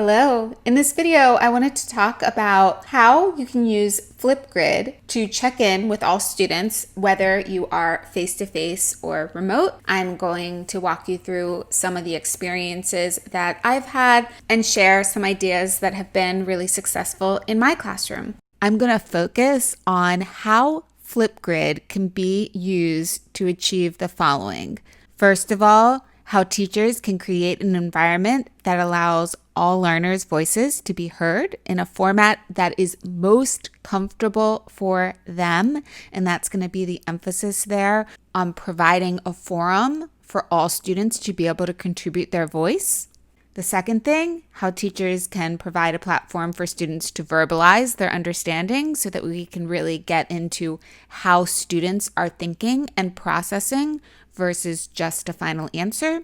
Hello. In this video, I wanted to talk about how you can use Flipgrid to check in with all students, whether you are face-to-face or remote. I'm going to walk you through some of the experiences that I've had and share some ideas that have been really successful in my classroom. I'm going to focus on how Flipgrid can be used to achieve the following. First of all, how teachers can create an environment that allows all learners' voices to be heard in a format that is most comfortable for them. And that's going to be the emphasis there on providing a forum for all students to be able to contribute their voice. The second thing, how teachers can provide a platform for students to verbalize their understanding so that we can really get into how students are thinking and processing versus just a final answer.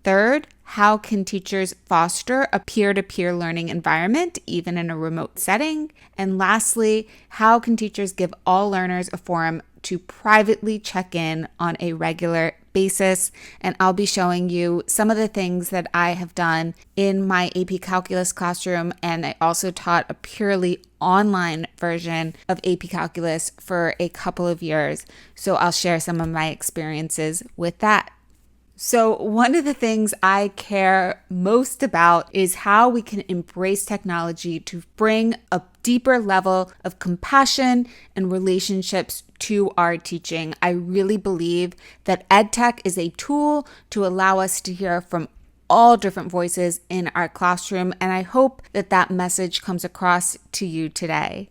Third, how can teachers foster a peer-to-peer learning environment, even in a remote setting? And lastly, how can teachers give all learners a forum to privately check in on a regular basis? And I'll be showing you some of the things that I have done in my AP Calculus classroom, and I also taught a purely online version of AP Calculus for a couple of years. So I'll share some of my experiences with that. So one of the things I care most about is how we can embrace technology to bring a deeper level of compassion and relationships to our teaching. I really believe that EdTech is a tool to allow us to hear from all different voices in our classroom, and I hope that that message comes across to you today.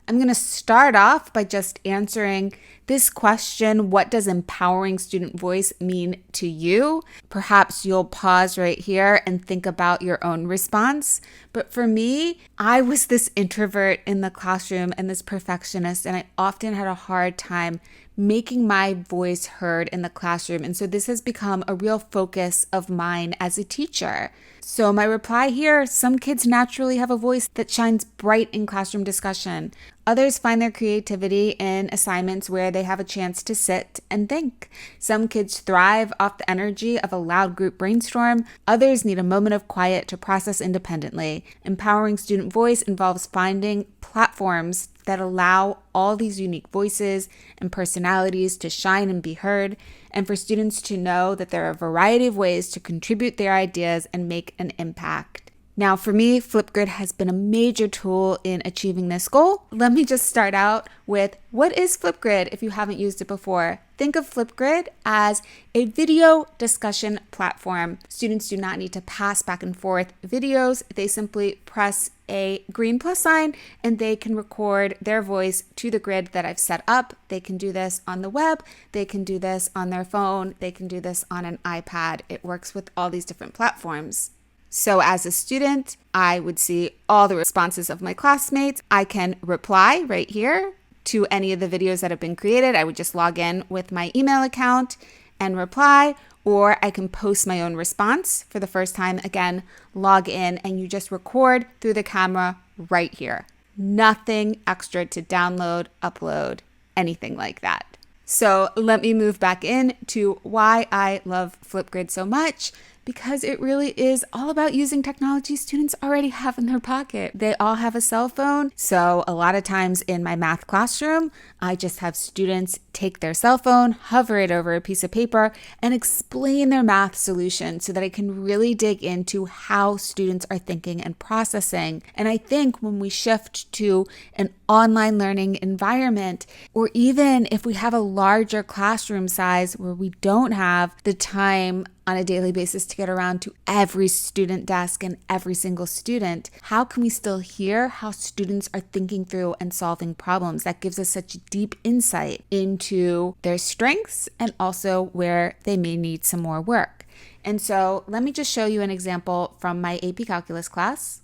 I'm going to start off by just answering this question: what does empowering student voice mean to you? Perhaps you'll pause right here and think about your own response. But for me, I was this introvert in the classroom and this perfectionist, and I often had a hard time making my voice heard in the classroom. And so this has become a real focus of mine as a teacher. So my reply here: some kids naturally have a voice that shines bright in classroom discussion. Others find their creativity in assignments where they have a chance to sit and think. Some kids thrive off the energy of a loud group brainstorm. Others need a moment of quiet to process independently. Empowering student voice involves finding platforms that allow all these unique voices and personalities to shine and be heard, and for students to know that there are a variety of ways to contribute their ideas and make an impact. Now, for me, Flipgrid has been a major tool in achieving this goal. Let me just start out with, what is Flipgrid if you haven't used it before? Think of Flipgrid as a video discussion platform. Students do not need to pass back and forth videos. They simply press a green plus sign and they can record their voice to the grid that I've set up. They can do this on the web. They can do this on their phone. They can do this on an iPad. It works with all these different platforms. So as a student, I would see all the responses of my classmates. I can reply right here to any of the videos that have been created. I would just log in with my email account and reply, or I can post my own response for the first time. Again, log in and you just record through the camera right here. Nothing extra to download, upload, anything like that. So let me move back in to why I love Flipgrid so much, because it really is all about using technology students already have in their pocket. They all have a cell phone. So a lot of times in my math classroom, I just have students take their cell phone, hover it over a piece of paper, and explain their math solution so that I can really dig into how students are thinking and processing. And I think when we shift to an online learning environment, or even if we have a larger classroom size where we don't have the time on a daily basis to get around to every student desk and every single student, how can we still hear how students are thinking through and solving problems? That gives us such deep insight into their strengths and also where they may need some more work. And so let me just show you an example from my AP Calculus class.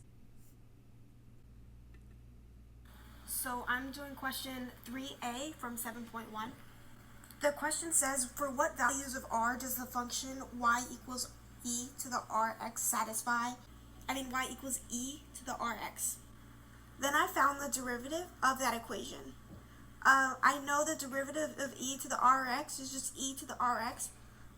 So I'm doing question 3A from 7.1. The question says, for what values of r does the function y equals e to the rx satisfy? Y equals e to the rx. Then I found the derivative of that equation. I know the derivative of e to the rx is just e to the rx.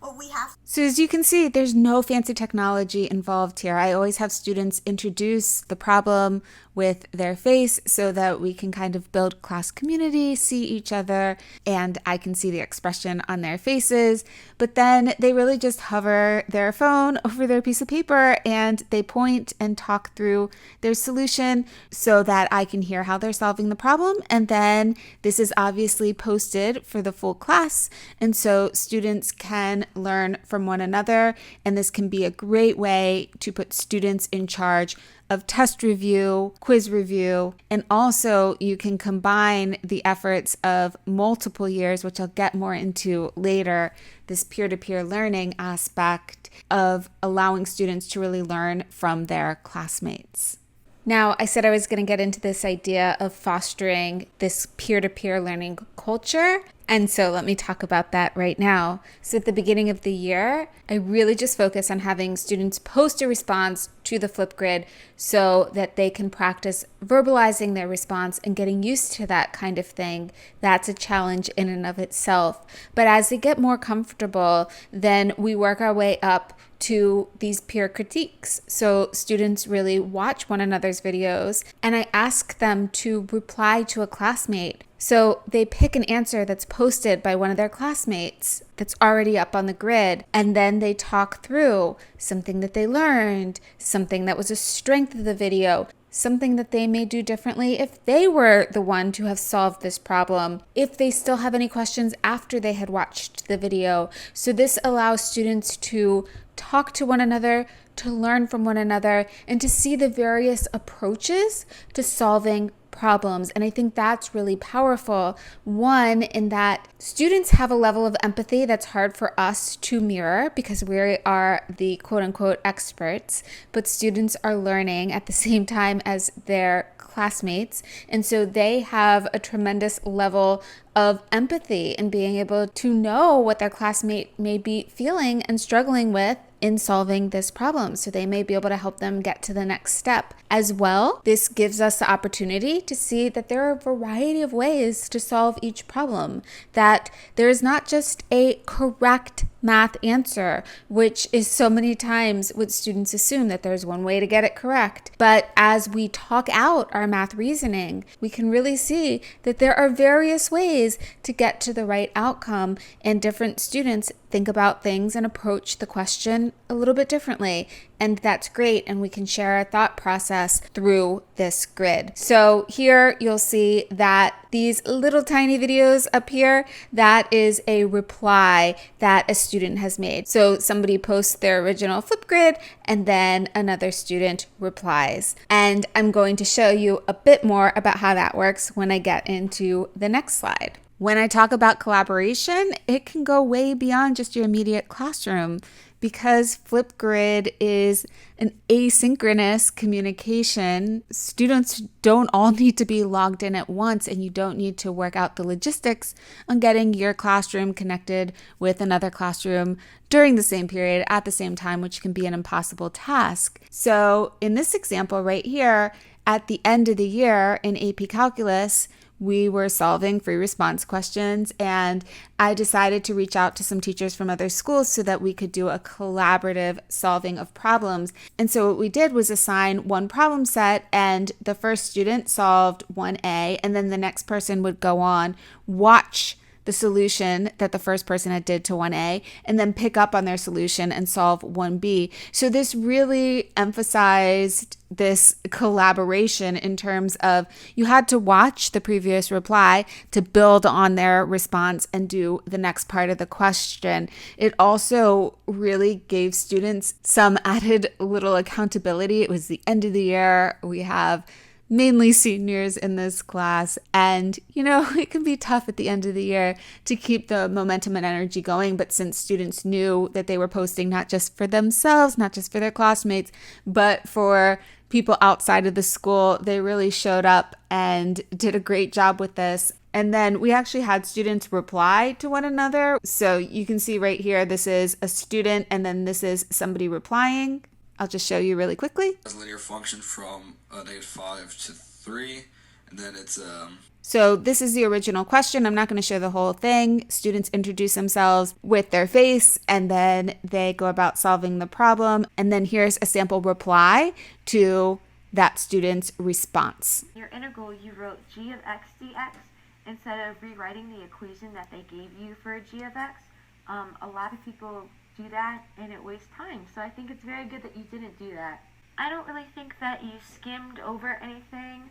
Well, we have. So as you can see, there's no fancy technology involved here. I always have students introduce the problem with their face so that we can kind of build class community, see each other, and I can see the expression on their faces. But then they really just hover their phone over their piece of paper and they point and talk through their solution so that I can hear how they're solving the problem. And then this is obviously posted for the full class. And so students can learn from one another. And this can be a great way to put students in charge of test review, quiz review, and also you can combine the efforts of multiple years, which I'll get more into later, this peer-to-peer learning aspect of allowing students to really learn from their classmates. Now, I said I was going to get into this idea of fostering this peer-to-peer learning culture. And so let me talk about that right now. So at the beginning of the year, I really just focus on having students post a response to the Flipgrid so that they can practice verbalizing their response and getting used to that kind of thing. That's a challenge in and of itself. But as they get more comfortable, then we work our way up to these peer critiques. So students really watch one another's videos and I ask them to reply to a classmate. So they pick an answer that's posted by one of their classmates that's already up on the grid, and then they talk through something that they learned, something that was a strength of the video, something that they may do differently if they were the one to have solved this problem, if they still have any questions after they had watched the video. So this allows students to talk to one another, to learn from one another, and to see the various approaches to solving problems. And I think that's really powerful. One, in that students have a level of empathy that's hard for us to mirror because we are the quote unquote experts, but students are learning at the same time as their classmates. And so they have a tremendous level of empathy in being able to know what their classmate may be feeling and struggling with in solving this problem. So they may be able to help them get to the next step. As well, this gives us the opportunity to see that there are a variety of ways to solve each problem, that there is not just a correct math answer, which is so many times what students assume, that there's one way to get it correct. But as we talk out our math reasoning, we can really see that there are various ways to get to the right outcome, and different students think about things and approach the question a little bit differently. And that's great. And we can share our thought process through this grid. So here you'll see that these little tiny videos up here, that is a reply that a student has made. So somebody posts their original Flipgrid and then another student replies. And I'm going to show you a bit more about how that works when I get into the next slide. When I talk about collaboration, it can go way beyond just your immediate classroom, because Flipgrid is an asynchronous communication. Students don't all need to be logged in at once, and you don't need to work out the logistics on getting your classroom connected with another classroom during the same period at the same time, which can be an impossible task. So in this example right here, at the end of the year in AP Calculus, we were solving free response questions, and I decided to reach out to some teachers from other schools so that we could do a collaborative solving of problems. And so what we did was assign one problem set, and the first student solved 1A, and then the next person would go on, watch the solution that the first person had did to 1A, and then pick up on their solution and solve 1B. So this really emphasized this collaboration in terms of you had to watch the previous reply to build on their response and do the next part of the question. It also really gave students some added little accountability. It was the end of the year. We have mainly seniors in this class. And, it can be tough at the end of the year to keep the momentum and energy going. But since students knew that they were posting not just for themselves, not just for their classmates, but for people outside of the school, they really showed up and did a great job with this. And then we actually had students reply to one another. So you can see right here, this is a student, and then this is somebody replying. I'll just show you really quickly. As a linear function from -5 to 3, And then it's So this is the original question. I'm not going to show the whole thing. Students introduce themselves with their face and then they go about solving the problem. And then here's a sample reply to that student's response. Your integral, you wrote g of x dx instead of rewriting the equation that they gave you for g of x. A lot of people do that and it wastes time. So I think it's very good that you didn't do that. I don't really think that you skimmed over anything.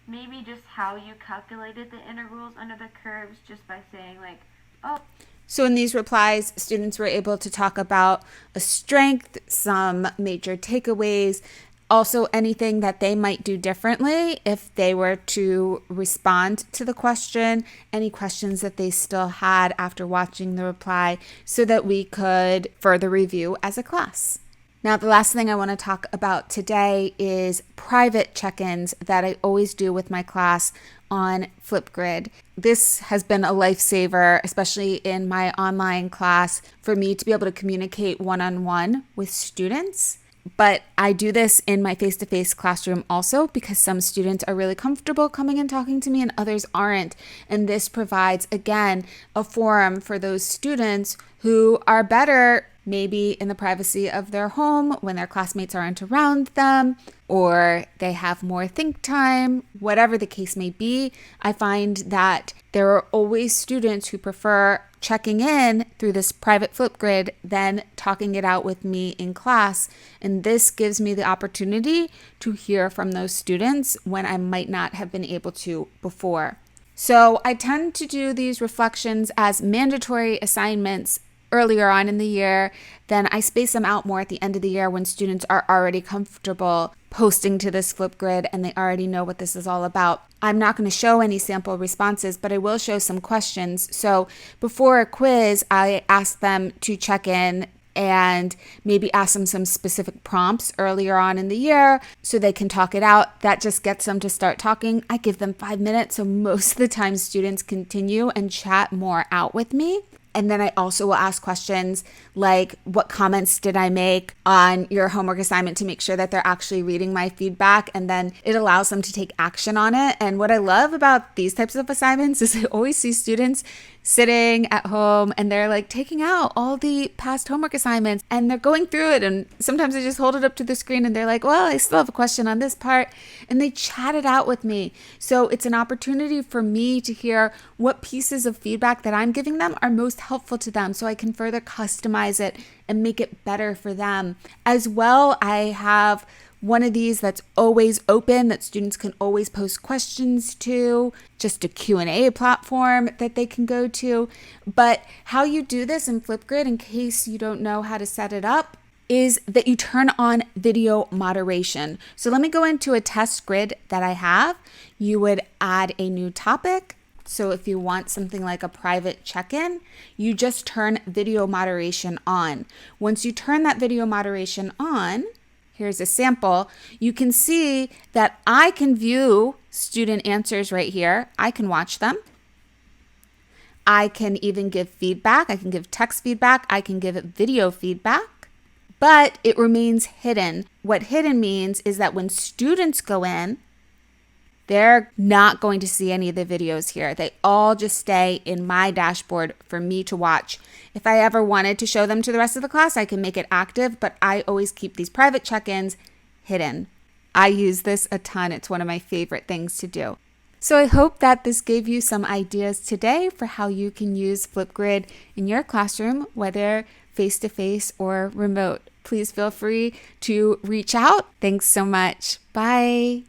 Maybe just how you calculated the integrals under the curves just by saying like, oh. So in these replies, students were able to talk about a strength, some major takeaways, also anything that they might do differently if they were to respond to the question, any questions that they still had after watching the reply, so that we could further review as a class. Now, the last thing I want to talk about today is private check-ins that I always do with my class on Flipgrid. This has been a lifesaver, especially in my online class, for me to be able to communicate one-on-one with students. But I do this in my face-to-face classroom also because some students are really comfortable coming and talking to me and others aren't. And this provides, again, a forum for those students who are better maybe in the privacy of their home when their classmates aren't around them, or they have more think time, whatever the case may be. I find that there are always students who prefer checking in through this private Flipgrid than talking it out with me in class. And this gives me the opportunity to hear from those students when I might not have been able to before. So I tend to do these reflections as mandatory assignments earlier on in the year. Then I space them out more at the end of the year when students are already comfortable posting to this Flipgrid and they already know what this is all about. I'm not going to show any sample responses, but I will show some questions. So before a quiz, I ask them to check in and maybe ask them some specific prompts earlier on in the year so they can talk it out. That just gets them to start talking. I give them 5 minutes, so most of the time students continue and chat more out with me. And then I also will ask questions like, what comments did I make on your homework assignment, to make sure that they're actually reading my feedback, and then it allows them to take action on it. And what I love about these types of assignments is I always see students sitting at home and they're like taking out all the past homework assignments and they're going through it. And sometimes I just hold it up to the screen and they're like, well, I still have a question on this part. And they chat it out with me. So it's an opportunity for me to hear what pieces of feedback that I'm giving them are most helpful to them, so I can further customize it and make it better for them. As well, I have one of these that's always open, that students can always post questions to, just a Q&A platform that they can go to. But how you do this in Flipgrid, in case you don't know how to set it up, is that you turn on video moderation. So let me go into a test grid that I have. You would add a new topic. So if you want something like a private check-in, you just turn video moderation on. Once you turn that video moderation on, here's a sample. You can see that I can view student answers right here. I can watch them. I can even give feedback. I can give text feedback. I can give video feedback, but it remains hidden. What hidden means is that when students go in, they're not going to see any of the videos here. They all just stay in my dashboard for me to watch. If I ever wanted to show them to the rest of the class, I can make it active, but I always keep these private check-ins hidden. I use this a ton. It's one of my favorite things to do. So I hope that this gave you some ideas today for how you can use Flipgrid in your classroom, whether face-to-face or remote. Please feel free to reach out. Thanks so much. Bye.